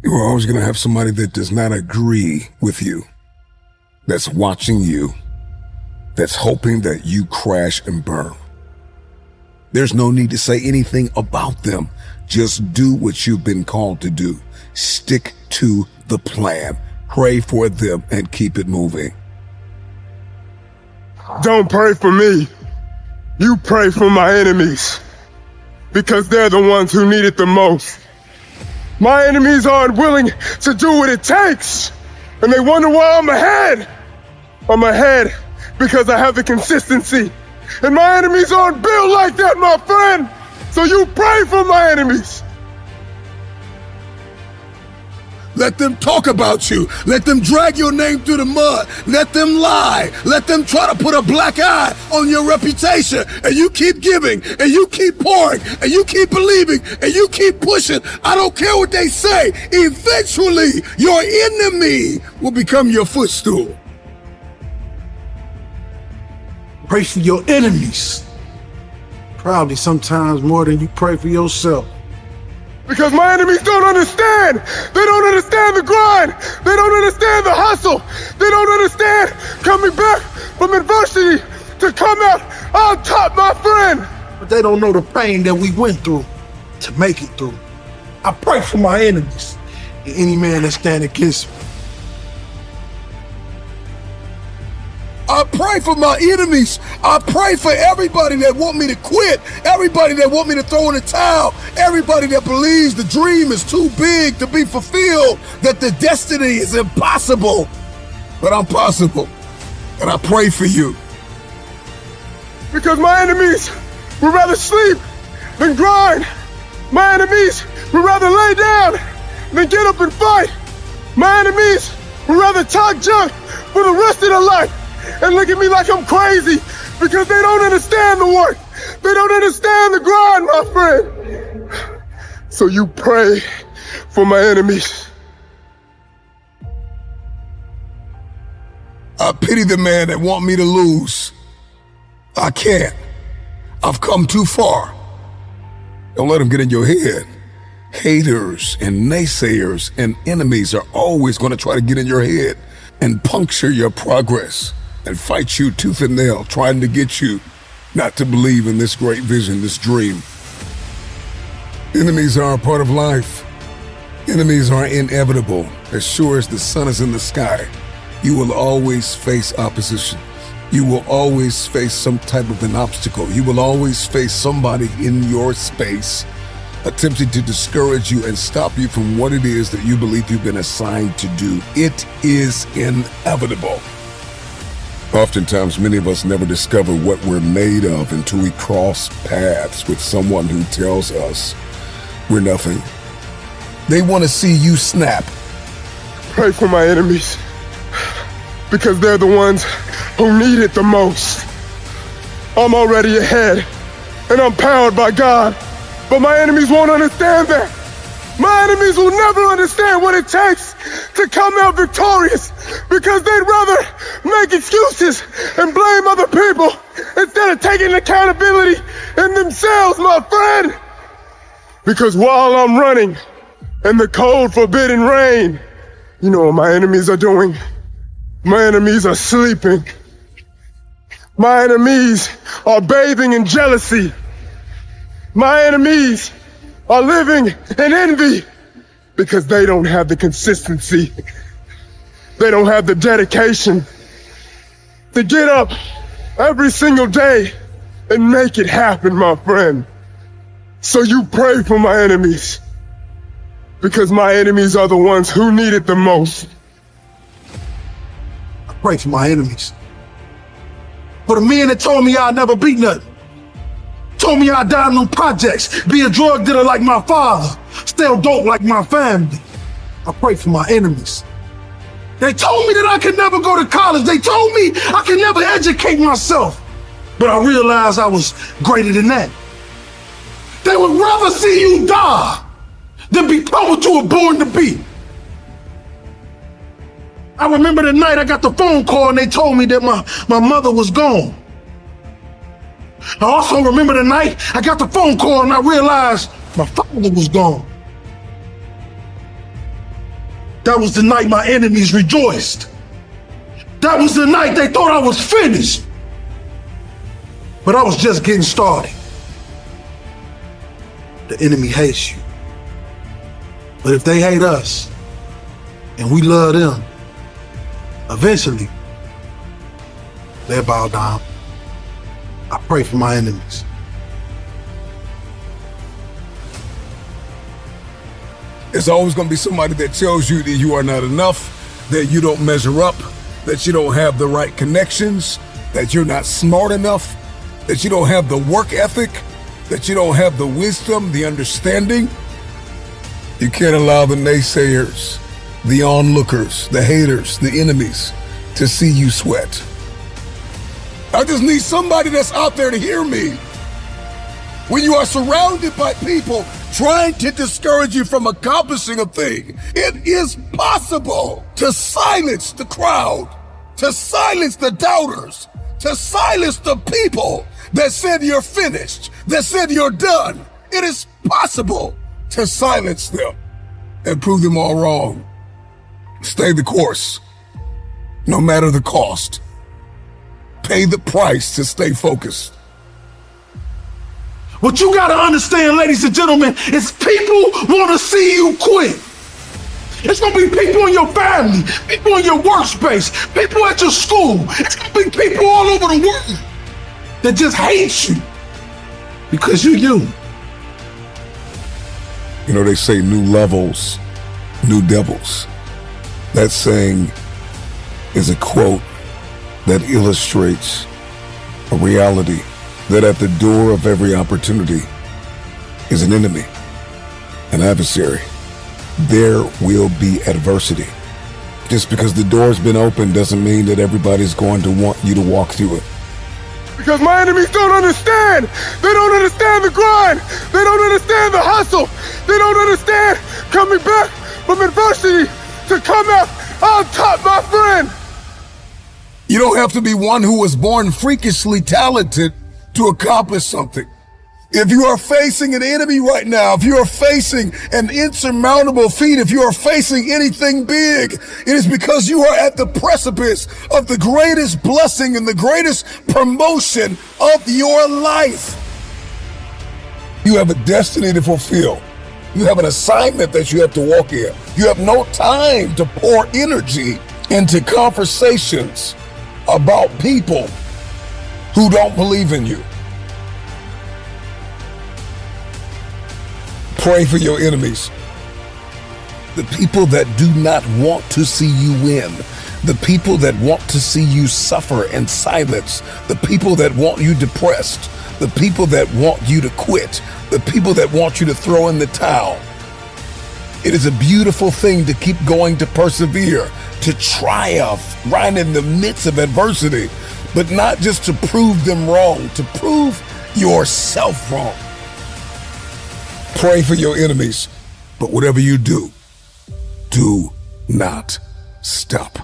You're always going to have somebody that does not agree with you, that's watching you, that's hoping that you crash and burn. There's no need to say anything about them. Just do what you've been called to do. Stick to the plan. Pray for them and keep it moving. Don't pray for me. You pray for my enemies, because they're the ones who need it the most. My enemies aren't willing to do what it takes, and they wonder why I'm ahead. I'm ahead because I have the consistency, and my enemies aren't built like that, my friend. So you pray for my enemies. Let them talk about you. Let them drag your name through the mud. Let them lie. Let them try to put a black eye on your reputation. And you keep giving, and you keep pouring, and you keep believing, and you keep pushing. I don't care what they say. Eventually, your enemy will become your footstool. Pray for your enemies. Probably sometimes more than you pray for yourself. Because my enemies don't understand. They don't understand the grind. They don't understand the hustle. They don't understand coming back from adversity to come out on top, my friend. But they don't know the pain that we went through to make it through. I pray for my enemies and any man that stand against me. I pray for my enemies. I pray for everybody that want me to quit, everybody that want me to throw in the towel, everybody that believes the dream is too big to be fulfilled, that the destiny is impossible. But I'm possible, and I pray for you. Because my enemies would rather sleep than grind. My enemies would rather lay down than get up and fight. My enemies would rather talk junk for the rest of their life and look at me like I'm crazy, because they don't understand the work. They don't understand the grind, my friend. So you pray for my enemies. I pity the man that want me to lose. I can't. I've come too far. Don't let them get in your head. Haters and naysayers and enemies are always going to try to get in your head and puncture your progress and fight you tooth and nail, trying to get you not to believe in this great vision, this dream. Enemies are a part of life. Enemies are inevitable. As sure as the sun is in the sky, you will always face opposition. You will always face some type of an obstacle. You will always face somebody in your space attempting to discourage you and stop you from what it is that you believe you've been assigned to do. It is inevitable. Oftentimes, many of us never discover what we're made of until we cross paths with someone who tells us we're nothing. They want to see you snap. Pray for my enemies, because they're the ones who need it the most. I'm already ahead, and I'm powered by God, but my enemies won't understand that. My enemies will never understand what it takes to come out victorious, because they'd rather make excuses and blame other people instead of taking accountability in themselves, my friend. Because while I'm running in the cold, forbidden rain, you know what my enemies are doing? My enemies are sleeping. My enemies are bathing in jealousy. My enemies are living in envy, because they don't have the consistency. They don't have the dedication to get up every single day and make it happen, my friend. So you pray for my enemies, because my enemies are the ones who need it the most. I pray for my enemies. For the men that told me I'd never beat nothing. Told me I'd die in them projects, be a drug dealer like my father, still dope like my family. I pray for my enemies. They told me that I could never go to college. They told me I could never educate myself. But I realized I was greater than that. They would rather see you die than become what you were born to be. I remember the night I got the phone call and they told me that my mother was gone. I also remember the night I got the phone call and I realized my father was gone. That was the night my enemies rejoiced. That was the night they thought I was finished. But I was just getting started. The enemy hates you. But if they hate us, and we love them, eventually, they'll bow down. I pray for my enemies. There's always going to be somebody that tells you that you are not enough, that you don't measure up, that you don't have the right connections, that you're not smart enough, that you don't have the work ethic, that you don't have the wisdom, the understanding. You can't allow the naysayers, the onlookers, the haters, the enemies to see you sweat. I just need somebody that's out there to hear me. When you are surrounded by people trying to discourage you from accomplishing a thing, it is possible to silence the crowd, to silence the doubters, to silence the people that said you're finished, that said you're done. It is possible to silence them and prove them all wrong. Stay the course, no matter the cost. Pay the price to stay focused. What you gotta understand, ladies and gentlemen, is people wanna see you quit. It's gonna be people in your family, people in your workspace, people at your school. It's gonna be people all over the world that just hate you because you're you. You know, they say new levels, new devils. That saying is a quote that illustrates a reality that at the door of every opportunity is an enemy, an adversary. There will be adversity. Just because the door's been opened doesn't mean that everybody's going to want you to walk through it. Because my enemies don't understand. They don't understand the grind. They don't understand the hustle. They don't understand coming back from adversity to come out on top, my friend. You don't have to be one who was born freakishly talented to accomplish something. If you are facing an enemy right now, if you are facing an insurmountable feat, if you are facing anything big, it is because you are at the precipice of the greatest blessing and the greatest promotion of your life. You have a destiny to fulfill. You have an assignment that you have to walk in. You have no time to pour energy into conversations about people who don't believe in you. Pray for your enemies. The people that do not want to see you win. The people that want to see you suffer in silence. The people that want you depressed. The people that want you to quit. The people that want you to throw in the towel. It is a beautiful thing to keep going, to persevere, to triumph right in the midst of adversity, but not just to prove them wrong, to prove yourself wrong. Pray for your enemies, but whatever you do, do not stop.